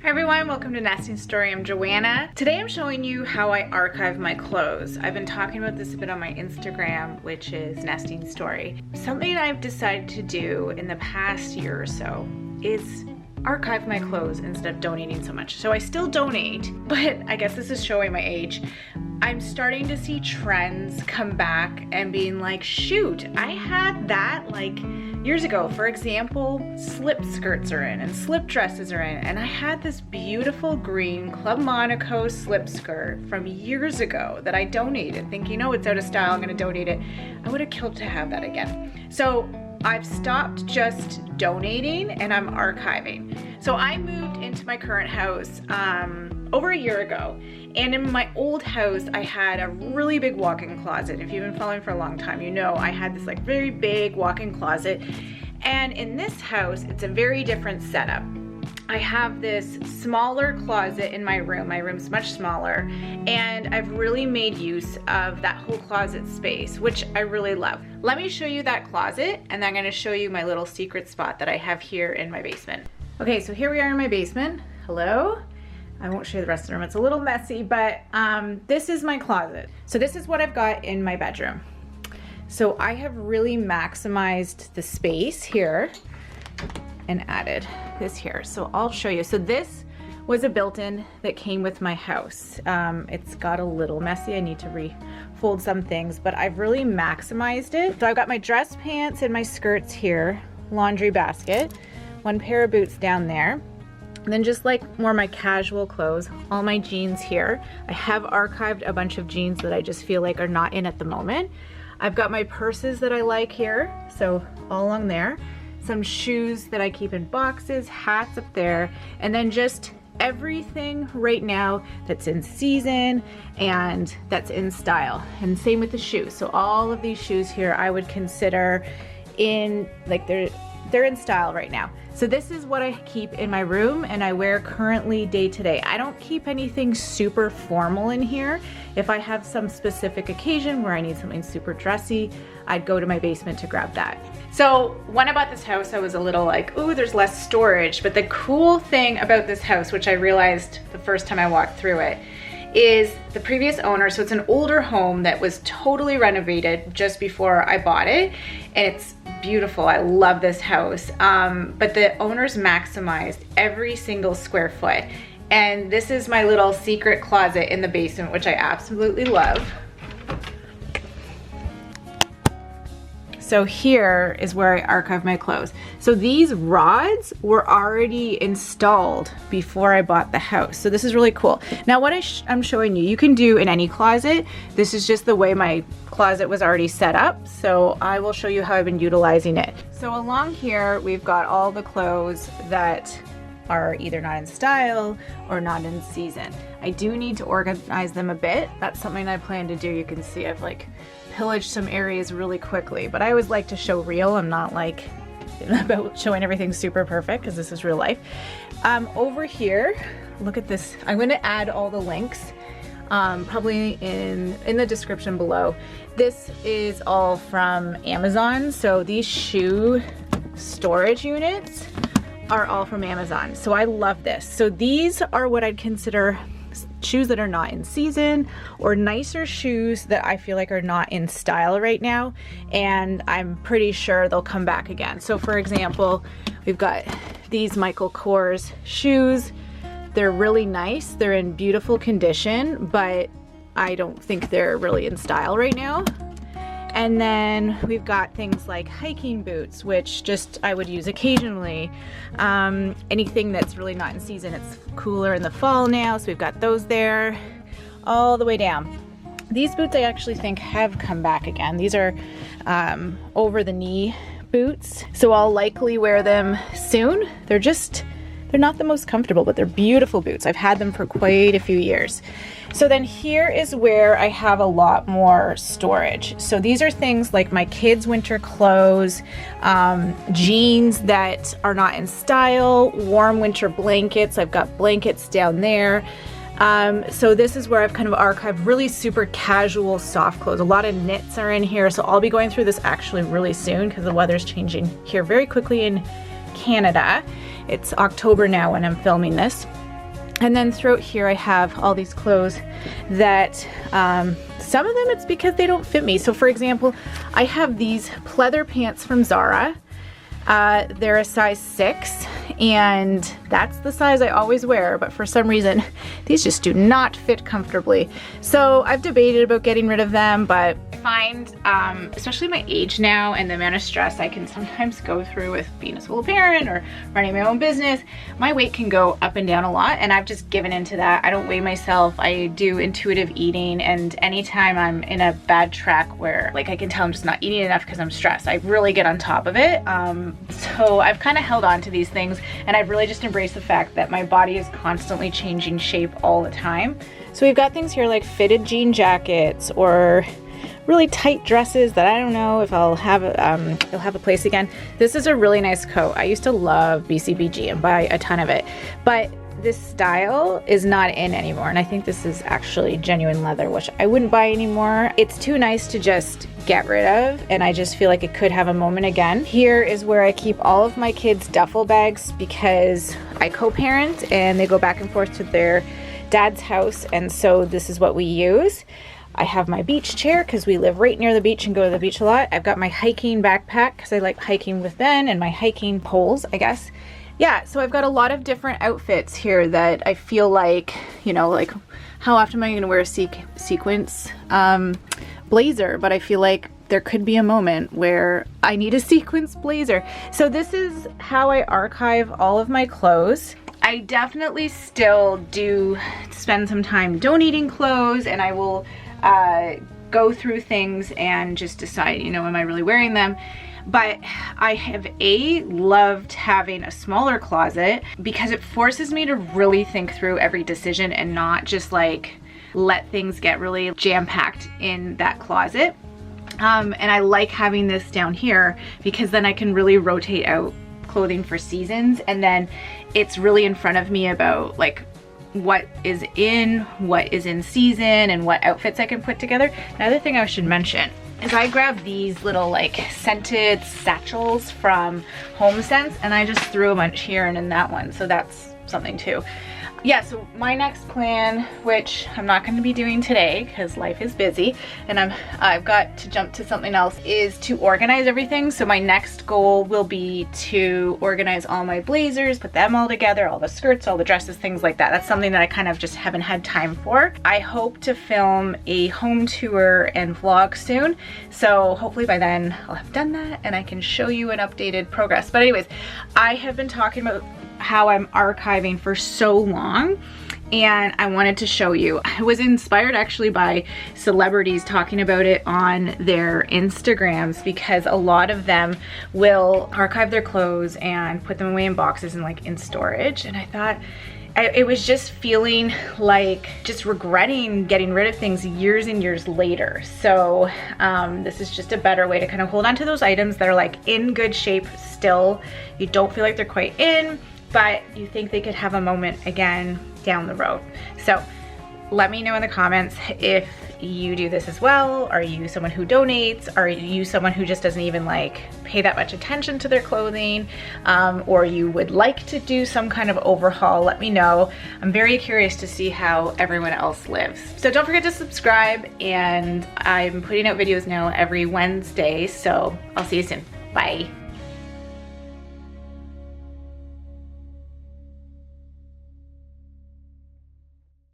Hi everyone, welcome to Nesting Story. I'm Joanna. Today I'm showing you how I archive my clothes. I've been talking about this a bit on my Instagram, which is Nesting Story. Something I've decided to do in the past year or so is archive my clothes instead of donating so much. So I still donate, but I guess this is showing my age. I'm starting to see trends come back and being like, shoot, I had that like years ago. For example, slip skirts are in and slip dresses are in, and I had this beautiful green Club Monaco slip skirt from years ago that I donated thinking, oh, it's out of style, I'm gonna donate it. I would have killed to have that again. So I've stopped just donating and I'm archiving. So I moved into my current house over a year ago, and in my old house I had a really big walk-in closet. If you've been following for a long time, you know I had this like very big walk-in closet, and in this house it's a very different setup. I have this smaller closet in my room. My room's much smaller, and I've really made use of that whole closet space, which I really love. Let me show you that closet, and then I'm gonna show you my little secret spot that I have here in my basement. Okay, so here we are in my basement. Hello? I won't show you the rest of the room. It's a little messy, but this is my closet. So this is what I've got in my bedroom. So I have really maximized the space here and added this here. So I'll show you. So this was a built-in that came with my house. It's got a little messy. I need to refold some things, but I've really maximized it. So I've got my dress pants and my skirts here, laundry basket, one pair of boots down there, and then just like more my casual clothes, all my jeans here. I have archived a bunch of jeans that I just feel like are not in at the moment. I've got my purses that I like here, so all along there. Some shoes that I keep in boxes, hats up there, and then just everything right now that's in season and that's in style. And same with the shoes. So all of these shoes here I would consider in, like they're in style right now. So this is what I keep in my room and I wear currently day to day. I don't keep anything super formal in here. If I have some specific occasion where I need something super dressy, I'd go to my basement to grab that. So when I bought this house, I was a little like, ooh, there's less storage. But the cool thing about this house, which I realized the first time I walked through it, is the previous owner, so it's an older home that was totally renovated just before I bought it, and it's beautiful. I love this house, but the owners maximized every single square foot, and this is my little secret closet in the basement, which I absolutely love. So here is where I archive my clothes. So these rods were already installed before I bought the house. So this is really cool. Now what I'm showing you, you can do in any closet. This is just the way my closet was already set up. So I will show you how I've been utilizing it. So along here, we've got all the clothes that are either not in style or not in season. I do need to organize them a bit. That's something I plan to do. You can see I've like pillaged some areas really quickly, but I always like to show real. I'm not like about showing everything super perfect because this is real life. Over here, look at this. I'm going to add all the links probably in the description below. This is all from Amazon. So these shoe storage units are all from Amazon. So I love this. So these are what I'd consider shoes that are not in season, or nicer shoes that I feel like are not in style right now, and I'm pretty sure they'll come back again. So for example, we've got these Michael Kors shoes. They're really nice, they're in beautiful condition, but I don't think they're really in style right now. And then we've got things like hiking boots, which just I would use occasionally. Anything that's really not in season. It's cooler in the fall now, so we've got those there all the way down. These boots I actually think have come back again. These are over the knee boots, so I'll likely wear them soon. They're not the most comfortable, but they're beautiful boots. I've had them for quite a few years. So then here is where I have a lot more storage. So these are things like my kids' winter clothes, jeans that are not in style, warm winter blankets. I've got blankets down there. So this is where I've kind of archived really super casual soft clothes. A lot of knits are in here. So I'll be going through this actually really soon because the weather's changing here very quickly in Canada. It's October now when I'm filming this. And then throughout here I have all these clothes that some of them it's because they don't fit me. So for example, I have these pleather pants from Zara. They're a size 6 and that's the size I always wear, but for some reason these just do not fit comfortably. So I've debated about getting rid of them, but I find, especially my age now and the amount of stress I can sometimes go through with being a school parent or running my own business, my weight can go up and down a lot, and I've just given into that. I don't weigh myself. I do intuitive eating, and anytime I'm in a bad track where like I can tell I'm just not eating enough because I'm stressed, I really get on top of it. So I've kind of held on to these things, and I've really just embraced the fact that my body is constantly changing shape all the time. So we've got things here like fitted jean jackets or really tight dresses that I don't know if I'll have a place again. This is a really nice coat. I used to love BCBG and buy a ton of it, but this style is not in anymore, and I think this is actually genuine leather, which I wouldn't buy anymore. It's too nice to just get rid of, and I just feel like it could have a moment again. Here is where I keep all of my kids' duffel bags because I co-parent and they go back and forth to their dad's house, and so this is what we use. I have my beach chair because we live right near the beach and go to the beach a lot. I've got my hiking backpack because I like hiking with Ben, and my hiking poles, I guess. Yeah, so I've got a lot of different outfits here that I feel like, you know, like how often am I going to wear a sequence blazer? But I feel like there could be a moment where I need a sequence blazer. So this is how I archive all of my clothes. I definitely still do spend some time donating clothes, and I will go through things and just decide, you know, am I really wearing them? But I have loved having a smaller closet because it forces me to really think through every decision and not just like let things get really jam-packed in that closet. And I like having this down here because then I can really rotate out clothing for seasons, and then it's really in front of me about like what is in season and what outfits I can put together. Another thing I should mention is I grabbed these little like scented satchels from HomeSense, and I just threw a bunch here and in that one, so that's something too. Yeah, so my next plan, which I'm not going to be doing today because life is busy and I've got to jump to something else, is to organize everything. So my next goal will be to organize all my blazers, put them all together, all the skirts, all the dresses, things like that. That's something that I kind of just haven't had time for. I hope to film a home tour and vlog soon, so hopefully by then I'll have done that and I can show you an updated progress. But anyways, I have been talking about how I'm archiving for so long, and I wanted to show you. I was inspired actually by celebrities talking about it on their Instagrams, because a lot of them will archive their clothes and put them away in boxes and like in storage, and I thought it was just feeling like just regretting getting rid of things years and years later. So this is just a better way to kind of hold on to those items that are like in good shape still. You don't feel like they're quite in, but you think they could have a moment again down the road. So let me know in the comments if you do this as well. Are you someone who donates? Are you someone who just doesn't even like pay that much attention to their clothing? Or you would like to do some kind of overhaul? Let me know. I'm very curious to see how everyone else lives. So don't forget to subscribe, and I'm putting out videos now every Wednesday, so I'll see you soon. Bye.